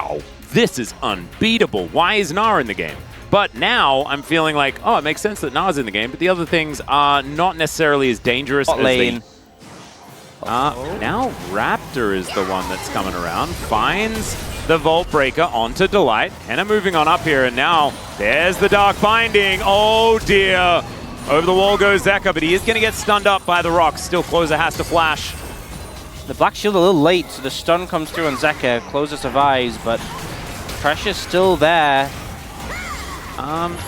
wow, this is unbeatable. Why is Na in the game? But now I'm feeling like, oh, it makes sense that Na's in the game, but the other things are not necessarily as dangerous as they... Now Raptor is the one that's coming around, finds the Vault Breaker onto Delight. Henna moving on up here, and now there's the Dark Binding. Oh dear. Over the wall goes Zeka, but he is going to get stunned up by the rocks. Still, Closer has to flash. The Black Shield a little late, so the stun comes through on Zeka. Closer survives, but pressure's still there.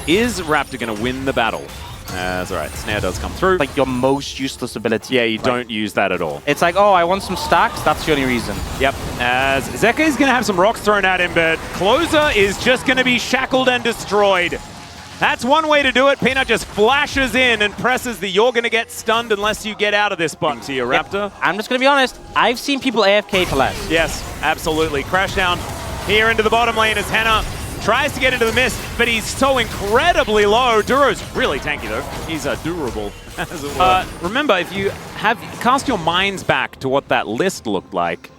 Is Raptor going to win the battle? That's all right. Snare does come through. Like your most useless ability. Yeah, you don't use that at all. It's like, oh, I want some stacks. That's the only reason. Yep. As Zeka is going to have some rocks thrown at him, but Closer is just going to be shackled and destroyed. That's one way to do it. Peanut just flashes in and presses the "you're going to get stunned unless you get out of this" button to your Raptor. I'm just going to be honest. I've seen people AFK for less. Yes, absolutely. Crash down here into the bottom lane as Henna tries to get into the mist, but he's so incredibly low. Duro's really tanky, though. He's durable, as it were. Remember, if you cast your minds back to what that list looked like,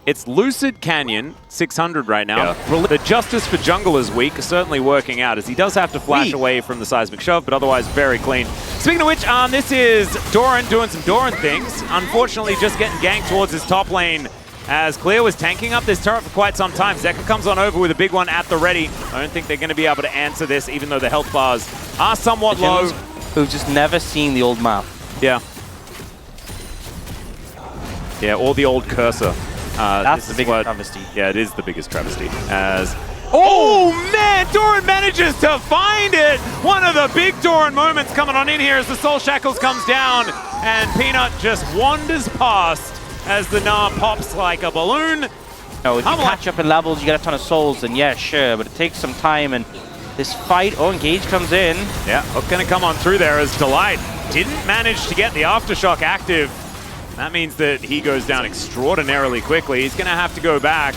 it's Lucid Canyon, 600 right now. Yeah. The Justice for Jungle is weak, certainly working out, as he does have to flash away from the Seismic Shove, but otherwise very clean. Speaking of which, this is Doran doing some Doran things. Unfortunately, just getting ganked towards his top lane, as Clear was tanking up this turret for quite some time. Zeka comes on over with a big one at the ready. I don't think they're going to be able to answer this, even though the health bars are somewhat low. Who've just never seen the old map. Yeah. Yeah, or the old cursor. That's the biggest travesty. Yeah, it is the biggest travesty. As oh man, Doran manages to find it! One of the big Doran moments coming on in here as the Soul Shackles comes down, and Peanut just wanders past as the Na pops like a balloon. No, if you catch up in levels, you get a ton of souls, and yeah, sure, but it takes some time, and this fight, Engage comes in. Yeah, Hook gonna come on through there as Delight didn't manage to get the Aftershock active. That means that he goes down extraordinarily quickly. He's going to have to go back.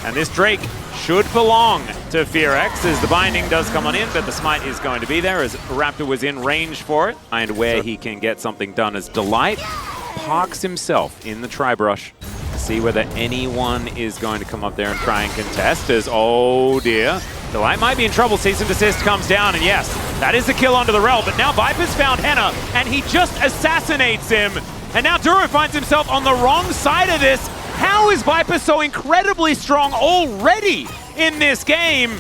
And this Drake should belong to FearX as the binding does come on in, but the smite is going to be there as Raptor was in range for it. And where he can get something done as Delight parks himself in the Tri-Brush. See whether anyone is going to come up there and try and contest as, oh dear. Delight might be in trouble. Cease and Desist comes down, and yes, that is the kill onto the Rel. But now Viper's found Henna, and he just assassinates him. And now Duro finds himself on the wrong side of this. How is Viper so incredibly strong already in this game?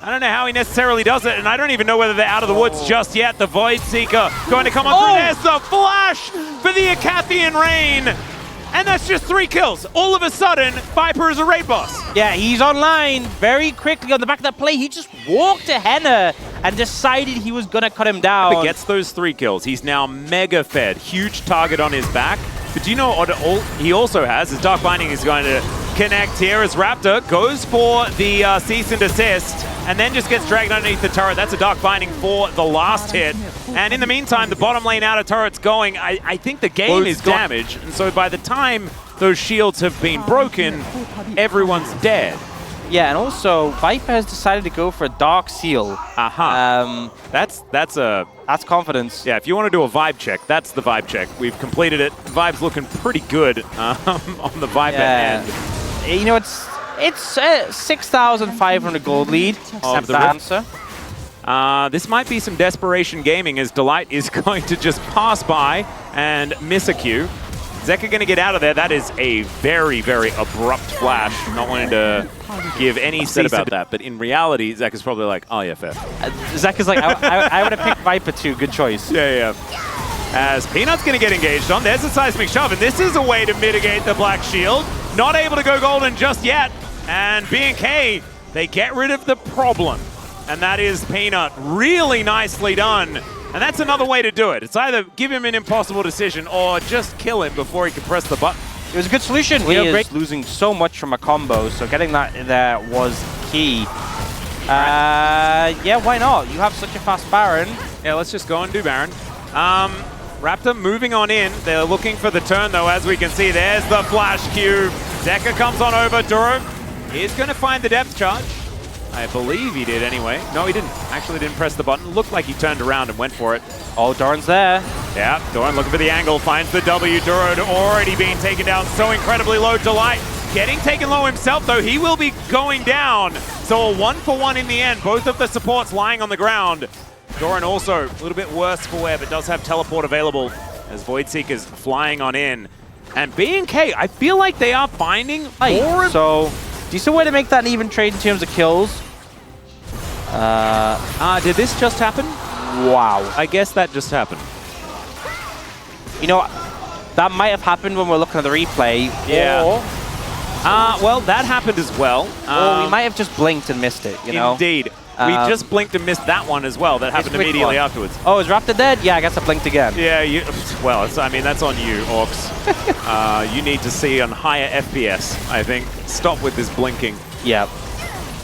I don't know how he necessarily does it, and I don't even know whether they're out of the woods just yet. The Void Seeker going to come on through. There's the flash for the Acathian Rain. And that's just 3 kills. All of a sudden, Viper is a raid boss. Yeah, he's online very quickly on the back of that play. He just walked to Henna and decided he was going to cut him down. But gets those 3 kills. He's now mega fed. Huge target on his back. But do you know what he also has? His Dark Binding is going to connect here as Raptor goes for the cease and desist and then just gets dragged underneath the turret. That's a Dark Binding for the last hit. And in the meantime, the bottom lane out of turret's going. I think the game is damaged. And so by the time those shields have been broken, everyone's dead. Yeah, and also Viper has decided to go for a Dark Seal. That's confidence. Yeah, if you want to do a vibe check, that's the vibe check. We've completed it. Vibe's looking pretty good on the Viper end. You know, it's 6,500 gold lead. Of the answer. This might be some desperation gaming as Delight is going to just pass by and miss a Q. Zeka going to get out of there. That is a very, very abrupt flash. Not wanting to give any said about that, but in reality, Zeka's probably like, oh yeah, fair. Zeka's like, I would have picked Viper too. Good choice. Yeah. As Peanut's going to get engaged on. There's a Seismic Shove, and this is a way to mitigate the Black Shield. Not able to go golden just yet. And BNK, they get rid of the problem. And that is Peanut. Really nicely done. And that's another way to do it. It's either give him an impossible decision or just kill him before he can press the button. It was a good solution. He is losing so much from a combo, so getting that there was key. Yeah, why not? You have such a fast Baron. Yeah, let's just go and do Baron. Raptor moving on in. They're looking for the turn, though, as we can see. There's the flash cube. Zeka comes on over. Duro is going to find the depth charge. I believe he did anyway. No, he didn't. Actually didn't press the button. Looked like he turned around and went for it. Oh, Doran's there. Yeah, Doran looking for the angle. Finds the W. Duro already being taken down so incredibly low. Delight getting taken low himself, though. He will be going down. So a 1-for-1 in the end. Both of the supports lying on the ground. Doran also a little bit worse for wear, but does have teleport available as Voidseeker's flying on in. And BNK, I feel like they are finding more. So, decent way to make that an even trade in terms of kills. Did this just happen? Wow. I guess that just happened. You know, that might have happened when we're looking at the replay. Yeah. Or, Well, that happened as well. or we might have just blinked and missed it, you know? Indeed. We just blinked and missed that one as well. That happened immediately afterwards. Oh, is Raptor dead? Yeah, I guess I blinked again. Yeah, well, I mean, that's on you, Orcs. You need to see on higher FPS, I think. Stop with this blinking. Yeah.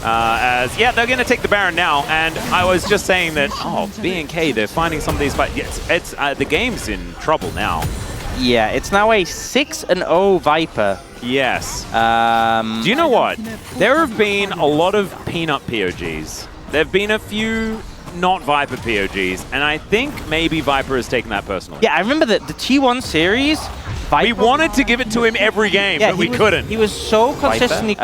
Yeah, they're going to take the Baron now, and I was just saying that, BNK, they're finding some of these fights. It's the game's in trouble now. Yeah, it's now a 6-0 Viper. Yes. Do you know what? There have been a lot of peanut POGs. There have been a few not Viper POGs, and I think maybe Viper has taken that personally. Yeah, I remember the T1 series. Viper, we wanted to give it to him every game, but we couldn't. He was so consistently...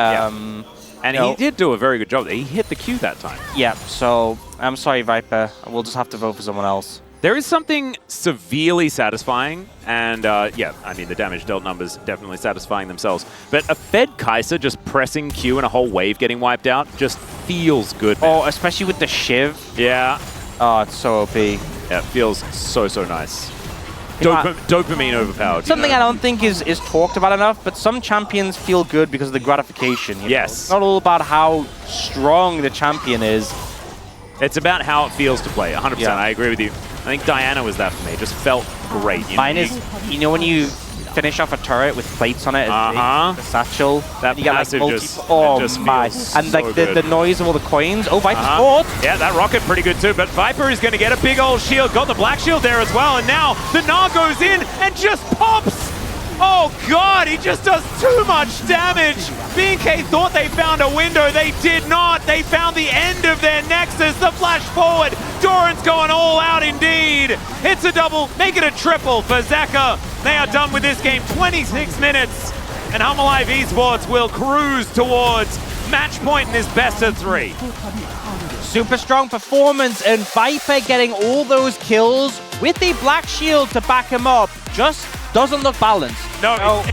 And he did do a very good job. He hit the Q that time. Yeah, so I'm sorry, Viper. We'll just have to vote for someone else. There is something severely satisfying, and yeah, I mean, the damage dealt numbers definitely satisfying themselves. But a fed Kai'Sa just pressing Q and a whole wave getting wiped out just feels good, man. Oh, especially with the Shiv. Yeah. Oh, it's so OP. Yeah, it feels so, so nice. Dopamine overpowered. Something I don't think is talked about enough, but some champions feel good because of the gratification. You know? It's not all about how strong the champion is. It's about how it feels to play, 100%. Yeah. I agree with you. I think Diana was that for me. It just felt great. Mine is, you know when you finish off a turret with plates on it, the satchel, that you get passive like just my, feels and like so the noise of all the coins. Oh, Viper's fought. Yeah, that rocket pretty good too, but Viper is going to get a big old shield. Got the black shield there as well, and now the Gnar goes in and just pops. Oh god, he just does too much damage. BNK thought they found a window. They did not. They found the end of their nexus. The flash forward. Doran's going all out indeed. It's a double, make it a triple for Zeka. They are done with this game. 26 minutes. And Hanwha Esports will cruise towards match point in this best of 3. Super strong performance, and Viper getting all those kills with the black shield to back him up just doesn't look balanced. No.